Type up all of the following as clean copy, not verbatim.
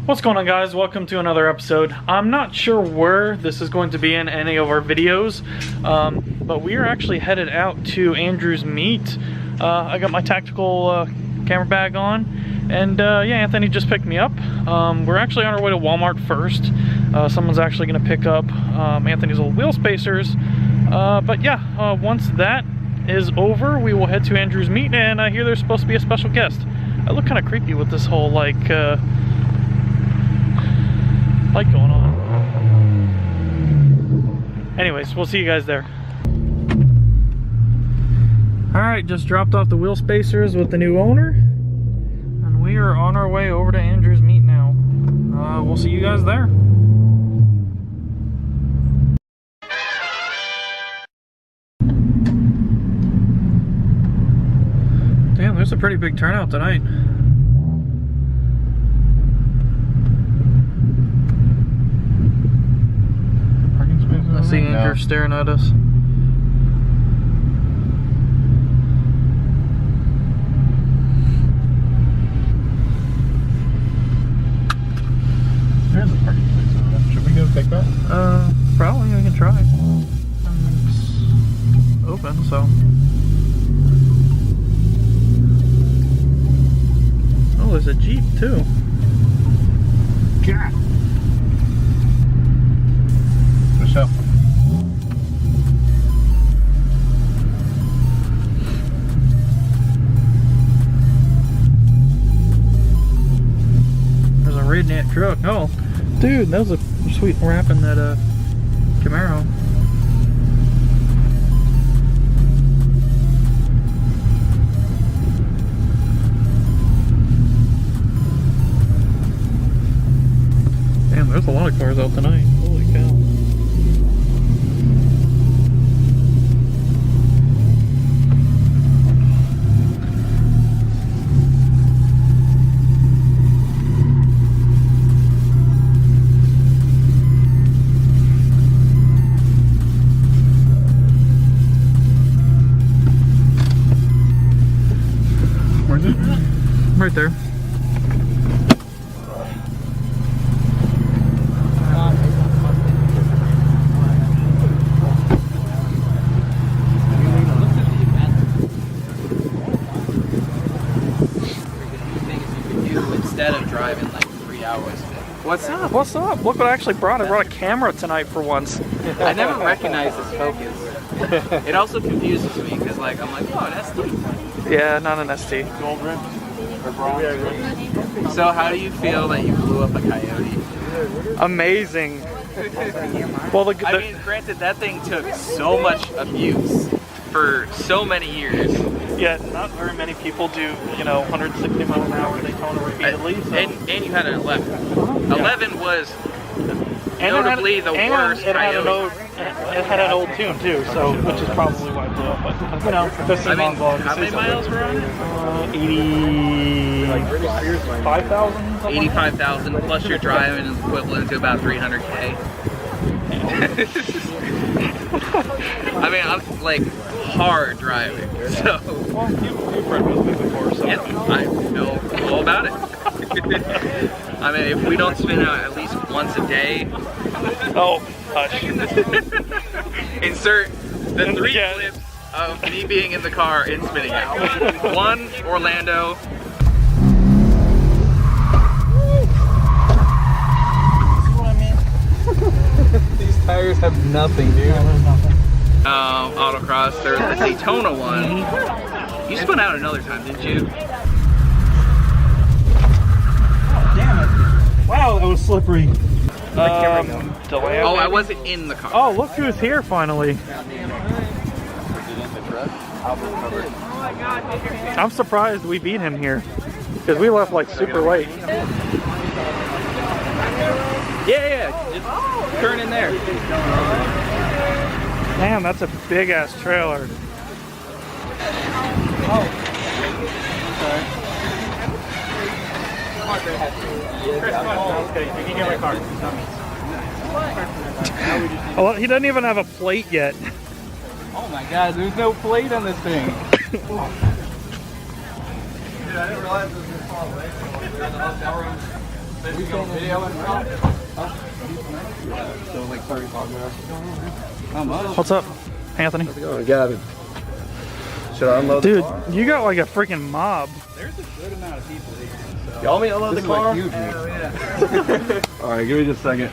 What's going on, guys? Welcome to another episode. I'm not sure where this is going to be in any of our videos, but we are actually headed out to Andrew's meet. I got my tactical camera bag on, and yeah, Anthony just picked me up. We're actually on our way to Walmart first. Someone's actually going to pick up Anthony's old wheel spacers. But yeah, once that is over, we will head to Andrew's meet, and I hear there's supposed to be a special guest. I look kind of creepy with this whole like light going on. Anyways, we'll see you guys there. Alright, just dropped off the wheel spacers with the new owner, and we are on our way over to Andrew's meet now. We'll see you guys there. Damn, there's a pretty big turnout tonight. I see Andrew staring at us. There's a parking space over there. Should we go take that? Probably. I can try. I mean, it's open, so. Oh, there's a Jeep too. Yeah. Michelle. There's a redneck truck. Oh, dude, that was a sweet wrap in that Camaro. Damn, there's a lot of cars out tonight. Holy cow. Where's it? Right there. Instead of driving like 3 hours. What's up? What's up? Look what I actually brought. I brought a camera tonight for once. I never recognized this focus. It also confuses me because like I'm like, oh, an ST. Yeah, not an ST. Gold rim? Or bronze? So how do you feel that you blew up a coyote? Amazing. Well, I mean, granted, that thing took so much abuse for so many years. yeah, not very many people do, you know, 160 mile an hour Daytona repeatedly. So. And you had an 11. 11 was And notably the worst coyote. It had an old tune too, so which is probably why it blew up. But you know, I mean, how many miles were on it? 85,000. 85,000 plus your driving is equivalent to about 300K. I mean, I'm like hard driving, so. Well, you've read with me before, so. Yeah, I know all about it. I mean, if we don't spin out at least once a day. Oh, hush. Insert the 3 clips of me being in the car and spinning out. 1, Orlando. These tires have nothing, dude. No, there's nothing. Autocross. There's the Daytona one. You spun out another time, didn't you? Damn it. Wow, that was slippery. Oh, I wasn't in the car. Oh, look who's here finally. I'm surprised we beat him here, because we left like super late. Yeah, just turn in there. Damn, that's a big ass trailer. Oh. Okay, you can get my car. Oh, well, he doesn't even have a plate yet. Oh my god, there's no plate on this thing. Dude, I didn't realize it was this far away. We're in the hotel room. Fishing on video and stuff. So like 35 minutes. How much? What's up, Anthony? How's it going, Gavin? Should I unload Dude, the car? you got like a freaking mob. There's a good amount of people here. So. You want me to unload the car? Like huge. Hell yeah. Alright, give me just a second.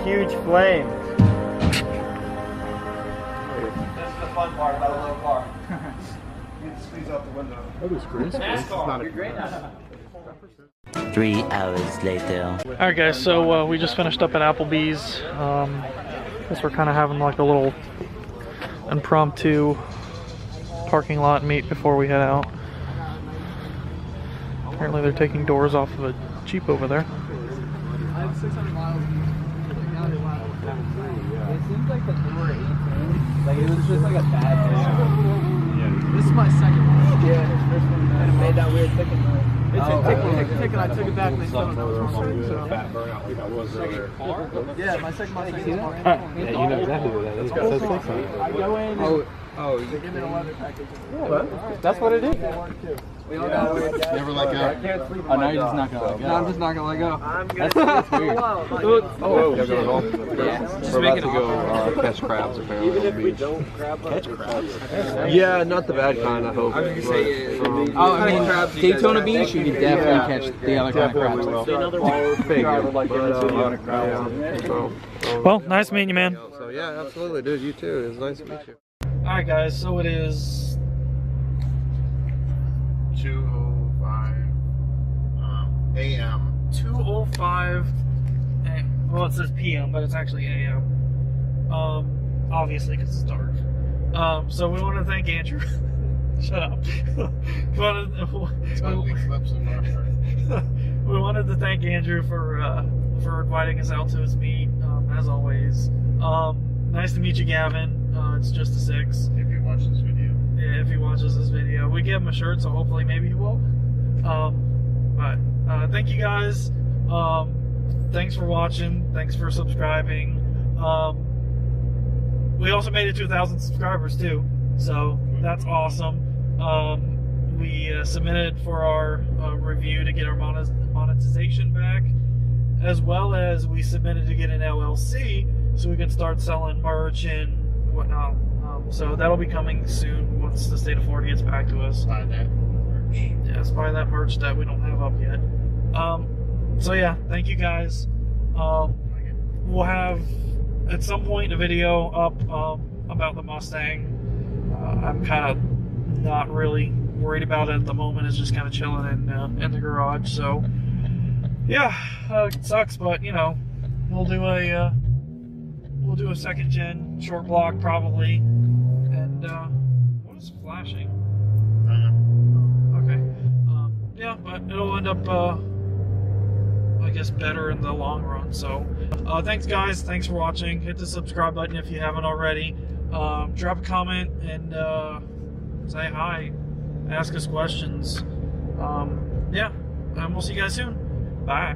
Huge flame. This is the fun part about a little car. You can squeeze out the window. That was great. NASCAR, you're great now. 3 hours later. Alright guys, so we just finished up at Applebee's. Guess we're kind of having like a little impromptu parking lot meet before we head out. Apparently they're taking doors off of a Jeep over there. I have 600 miles. It seems like the door 18, like it was just like a bad day. Yeah. This is my second one. Yeah, this first one. And it made that weird ticking noise. It's a tick, and I took it back and they said it was so. Fat burnout, like I was earlier. Yeah, my second car. Yeah, you know exactly what that is. It says 600. I go in. Oh, you give me a leather package. Yeah, that's what it is. We all got it. Never let go. Oh, now you're just not gonna let go. No, I'm just not gonna let go. That's weird. Oh, you're going home? Yeah. Just making it go catch crabs apparently. Even if we don't catch crabs. Yeah, not the bad kind, I hope. I was gonna say, oh, I mean, Daytona Beach, you could definitely catch the other kind of crabs. Well, nice meeting you, man. So yeah, absolutely, dude. You too. It was nice to meet you. Alright guys, so it is 2:05 a.m. 2:05. Well, it says p.m., but it's actually a.m. Obviously, because it's dark. So we want to thank Andrew. Shut up. We wanted to thank Andrew for inviting us out to his meet, as always. Nice to meet you, Gavin. itsjusta6. If you watch this video. Yeah, if he watches this video. We gave him a shirt, so hopefully maybe he will. But thank you guys. Thanks for watching. Thanks for subscribing. We also made it to 1,000 subscribers too, so that's awesome. We submitted for our review to get our monetization back, as well as we submitted to get an LLC so we can start selling merch and whatnot. So that'll be coming soon once the state of Florida gets back to us. Buy that merch. Yes, buy that merch that we don't have up yet. So yeah, thank you guys. We'll have at some point a video up about the Mustang. I'm kind of not really worried about it at the moment. It's just kind of chilling in the garage. So yeah, it sucks, but you know, we'll do a second gen short block probably. And what is flashing? Okay. Yeah, but it'll end up I guess better in the long run. So thanks guys, thanks for watching. Hit the subscribe button if you haven't already. Drop a comment and say hi, ask us questions. Yeah, and we'll see you guys soon. Bye.